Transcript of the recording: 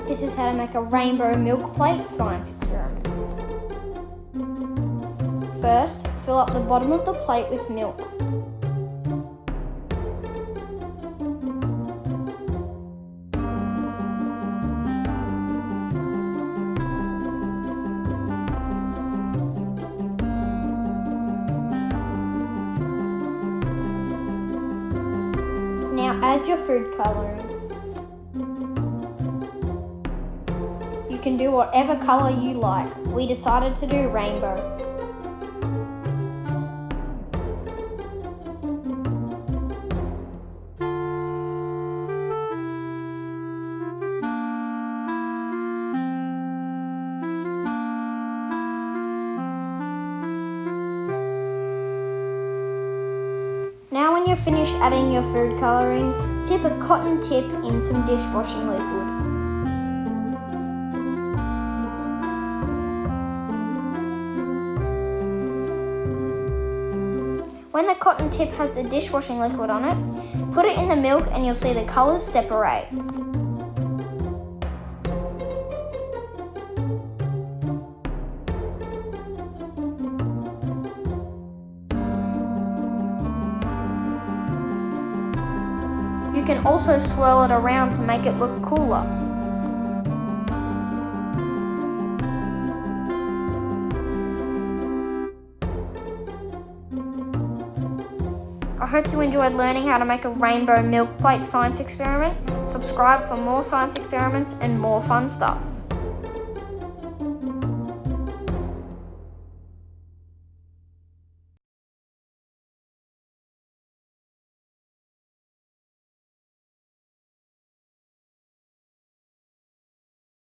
This is how to make a rainbow milk plate science experiment. First, fill up the bottom of the plate with milk. Now add your food colouring. You can do whatever colour you like. We decided to do rainbow. Now when you're finished adding your food colouring, dip a cotton tip in some dishwashing liquid. When the cotton tip has the dishwashing liquid on it, put it in the milk and you'll see the colours separate. You can also swirl it around to make it look cooler. I hope you enjoyed learning how to make a rainbow milk plate science experiment. Subscribe for more science experiments and more fun stuff.